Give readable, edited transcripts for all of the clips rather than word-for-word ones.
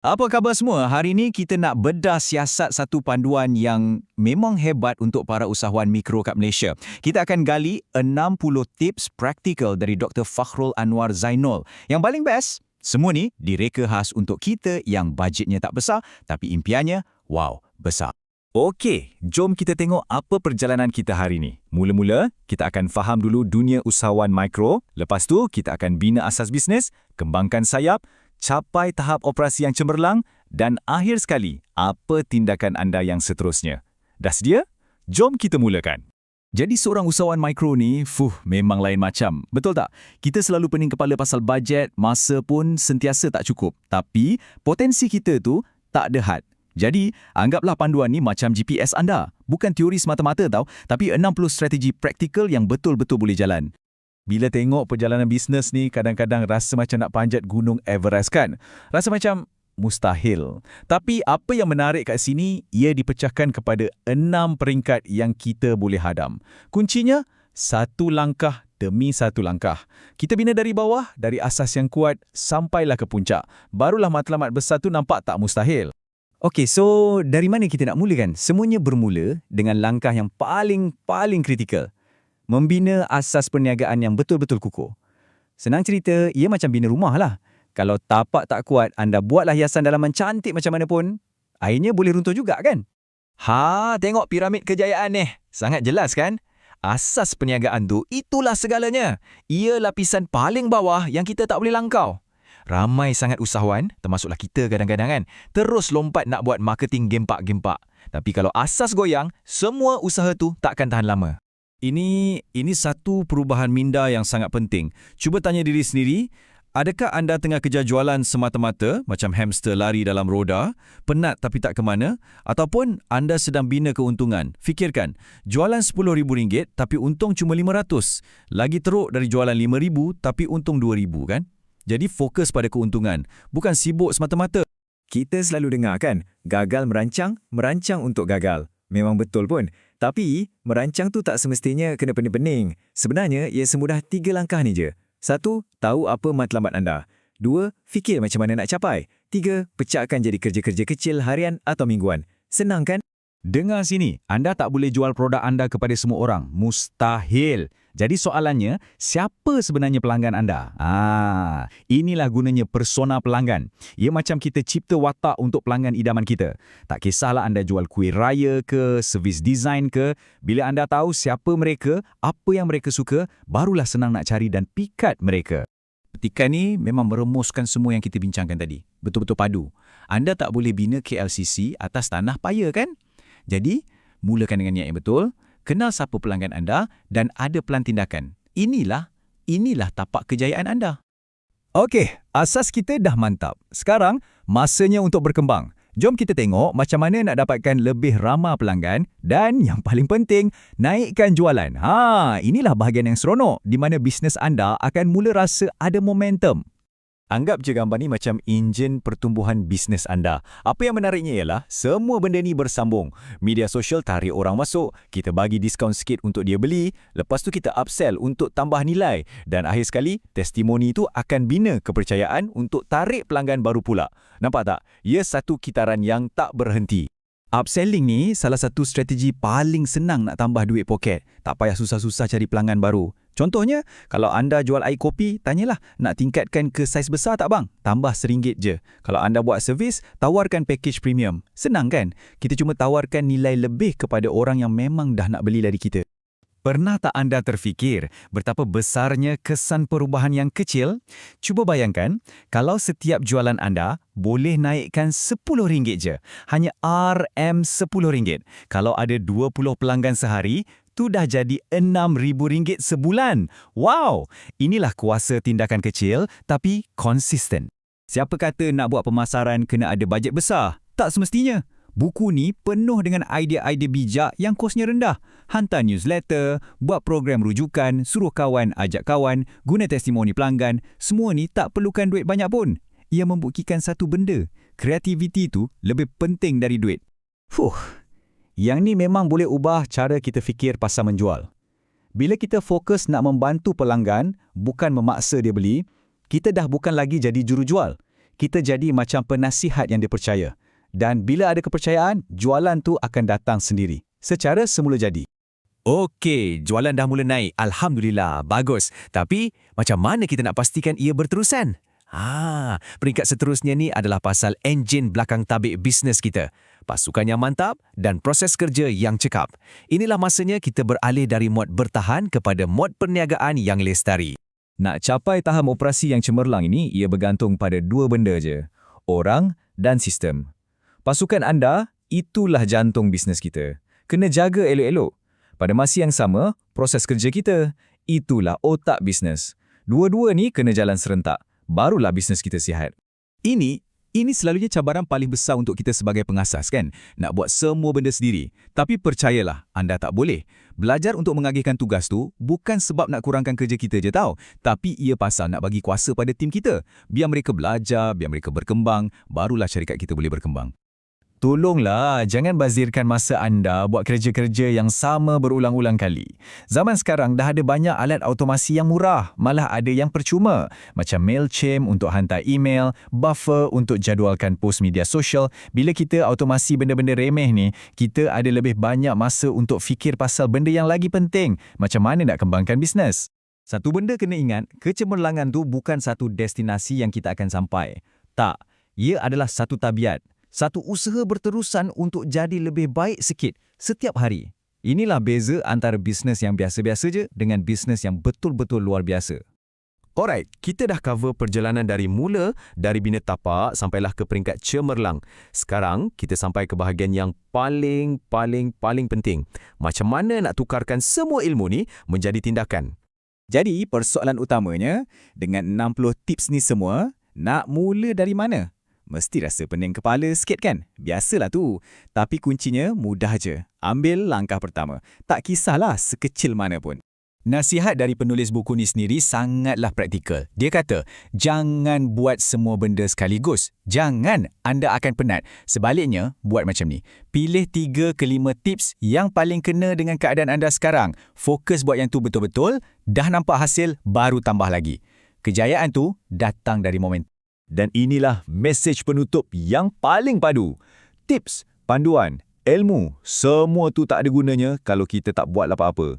Apa khabar semua? Hari ini kita nak bedah siasat satu panduan yang memang hebat untuk para usahawan mikro kat Malaysia. Kita akan gali 60 tips praktikal dari Dr. Fakhrul Anwar Zainul. Yang paling best, semua ni direka khas untuk kita yang bajetnya tak besar tapi impiannya, wow, besar. Okey, jom kita tengok apa perjalanan kita hari ini. Mula-mula, kita akan faham dulu dunia usahawan mikro. Lepas tu, kita akan bina asas bisnes, kembangkan sayap, capai tahap operasi yang cemerlang dan akhir sekali, apa tindakan anda yang seterusnya. Dah sedia? Jom kita mulakan. Jadi seorang usahawan mikro ni, memang lain macam. Betul tak? Kita selalu pening kepala pasal bajet, masa pun sentiasa tak cukup. Tapi, potensi kita tu tak ada had. Jadi, anggaplah panduan ni macam GPS anda. Bukan teori semata-mata tau, tapi 60 strategi praktikal yang betul-betul boleh jalan. Bila tengok perjalanan bisnes ni, kadang-kadang rasa macam nak panjat gunung Everest kan? Rasa macam mustahil. Tapi apa yang menarik kat sini, ia dipecahkan kepada 6 peringkat yang kita boleh hadam. Kuncinya, satu langkah demi satu langkah. Kita bina dari bawah, dari asas yang kuat, sampailah ke puncak. Barulah matlamat besar tu nampak tak mustahil. Okey, so dari mana kita nak mulakan? Semuanya bermula dengan langkah yang paling kritikal. Membina asas perniagaan yang betul-betul kukuh. Senang cerita, ia macam bina rumah lah. Kalau tapak tak kuat, anda buatlah hiasan dalaman cantik macam mana pun, akhirnya boleh runtuh juga kan? Tengok piramid kejayaan ni. Sangat jelas kan? Asas perniagaan tu, itulah segalanya. Ia lapisan paling bawah yang kita tak boleh langkau. Ramai sangat usahawan, termasuklah kita kadang-kadang kan, terus lompat nak buat marketing gempak-gempak. Tapi kalau asas goyang, semua usaha tu takkan tahan lama. Ini satu perubahan minda yang sangat penting. Cuba tanya diri sendiri, adakah anda tengah kejar jualan semata-mata, macam hamster lari dalam roda, penat tapi tak ke mana, ataupun anda sedang bina keuntungan? Fikirkan, jualan RM10,000 tapi untung cuma RM500. Lagi teruk dari jualan RM5,000 tapi untung RM2,000 kan? Jadi fokus pada keuntungan, bukan sibuk semata-mata. Kita selalu dengar kan, gagal merancang untuk gagal. Memang betul pun. Tapi, merancang tu tak semestinya kena pening-pening. Sebenarnya, ia semudah 3 langkah ni je. 1. Tahu apa matlamat anda. 2. Fikir macam mana nak capai. 3. Pecahkan jadi kerja-kerja kecil harian atau mingguan. Senang kan? Dengar sini, anda tak boleh jual produk anda kepada semua orang. Mustahil. Jadi soalannya, siapa sebenarnya pelanggan anda? Inilah gunanya persona pelanggan. Ia macam kita cipta watak untuk pelanggan idaman kita. Tak kisahlah anda jual kuih raya ke, servis design ke, bila anda tahu siapa mereka, apa yang mereka suka, barulah senang nak cari dan pikat mereka. Petikan ni memang meremuskan semua yang kita bincangkan tadi. Betul-betul padu. Anda tak boleh bina KLCC atas tanah paya kan? Jadi, mulakan dengan niat yang betul, kenal siapa pelanggan anda dan ada pelan tindakan. Inilah tapak kejayaan anda. Okey, asas kita dah mantap. Sekarang, masanya untuk berkembang. Jom kita tengok macam mana nak dapatkan lebih ramah pelanggan dan yang paling penting, naikkan jualan. Inilah bahagian yang seronok di mana bisnes anda akan mula rasa ada momentum. Anggap je gambar ni macam enjin pertumbuhan bisnes anda. Apa yang menariknya ialah, semua benda ni bersambung. Media sosial tarik orang masuk, kita bagi diskaun sikit untuk dia beli, lepas tu kita upsell untuk tambah nilai. Dan akhir sekali, testimoni itu akan bina kepercayaan untuk tarik pelanggan baru pula. Nampak tak? Ia satu kitaran yang tak berhenti. Upselling ni salah satu strategi paling senang nak tambah duit poket. Tak payah susah-susah cari pelanggan baru. Contohnya, kalau anda jual air kopi, tanyalah, nak tingkatkan ke saiz besar tak bang? Tambah RM1 je. Kalau anda buat servis, tawarkan package premium. Senang kan? Kita cuma tawarkan nilai lebih kepada orang yang memang dah nak beli dari kita. Pernah tak anda terfikir betapa besarnya kesan perubahan yang kecil? Cuba bayangkan, kalau setiap jualan anda boleh naikkan RM10 je. Hanya RM10. Kalau ada 20 pelanggan sehari, tu dah jadi RM6,000 sebulan. Wow! Inilah kuasa tindakan kecil tapi konsisten. Siapa kata nak buat pemasaran kena ada bajet besar? Tak semestinya. Buku ni penuh dengan idea-idea bijak yang kosnya rendah. Hantar newsletter, buat program rujukan, suruh kawan ajak kawan, guna testimoni pelanggan. Semua ni tak perlukan duit banyak pun. Ia membuktikan satu benda. Kreativiti tu lebih penting dari duit. Yang ni memang boleh ubah cara kita fikir pasal menjual. Bila kita fokus nak membantu pelanggan, bukan memaksa dia beli, kita dah bukan lagi jadi jurujual. kita jadi macam penasihat yang dipercaya. Dan bila ada kepercayaan, jualan tu akan datang sendiri, secara semula jadi. Okey, jualan dah mula naik. Alhamdulillah, bagus. Tapi, macam mana kita nak pastikan ia berterusan? Peringkat seterusnya ni adalah pasal enjin belakang tabik bisnes kita. Pasukan yang mantap dan proses kerja yang cekap. Inilah masanya kita beralih dari mod bertahan kepada mod perniagaan yang lestari. Nak capai tahap operasi yang cemerlang ini, ia bergantung pada dua benda je. Orang dan sistem. Pasukan anda, itulah jantung bisnes kita. Kena jaga elok-elok. Pada masa yang sama, proses kerja kita, itulah otak bisnes. Dua-dua ni kena jalan serentak. Barulah bisnes kita sihat. Ini selalunya cabaran paling besar untuk kita sebagai pengasas, kan? Nak buat semua benda sendiri. Tapi percayalah, anda tak boleh. Belajar untuk mengagihkan tugas tu bukan sebab nak kurangkan kerja kita je tau. Tapi ia pasal nak bagi kuasa pada tim kita. Biar mereka belajar, biar mereka berkembang, barulah syarikat kita boleh berkembang. Tolonglah, jangan bazirkan masa anda buat kerja-kerja yang sama berulang-ulang kali. Zaman sekarang dah ada banyak alat automasi yang murah, malah ada yang percuma. Macam Mailchimp untuk hantar email, Buffer untuk jadualkan post media sosial. Bila kita automasi benda-benda remeh ni, kita ada lebih banyak masa untuk fikir pasal benda yang lagi penting. Macam mana nak kembangkan bisnes. Satu benda kena ingat, kecemerlangan tu bukan satu destinasi yang kita akan sampai. Tak, ia adalah satu tabiat. Satu usaha berterusan untuk jadi lebih baik sikit setiap hari. Inilah beza antara bisnes yang biasa-biasa je dengan bisnes yang betul-betul luar biasa. Alright, kita dah cover perjalanan dari mula, dari bina tapak sampailah ke peringkat cemerlang. Sekarang, kita sampai ke bahagian yang paling penting. Macam mana nak tukarkan semua ilmu ni menjadi tindakan? Jadi, persoalan utamanya, dengan 60 tips ni semua, nak mula dari mana? Mesti rasa pening kepala sikit kan? Biasalah tu. Tapi kuncinya mudah je. Ambil langkah pertama. Tak kisahlah sekecil mana pun. Nasihat dari penulis buku ni sendiri sangatlah praktikal. Dia kata, jangan buat semua benda sekaligus. Jangan, anda akan penat. Sebaliknya, buat macam ni. Pilih 3 ke 5 tips yang paling kena dengan keadaan anda sekarang. Fokus buat yang tu betul-betul, dah nampak hasil, baru tambah lagi. Kejayaan tu datang dari momentum. Dan inilah mesej penutup yang paling padu. Tips, panduan, ilmu, semua tu tak ada gunanya kalau kita tak buat apa-apa.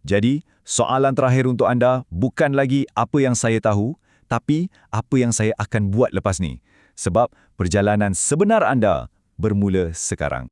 Jadi, soalan terakhir untuk anda bukan lagi apa yang saya tahu, tapi apa yang saya akan buat lepas ni. Sebab perjalanan sebenar anda bermula sekarang.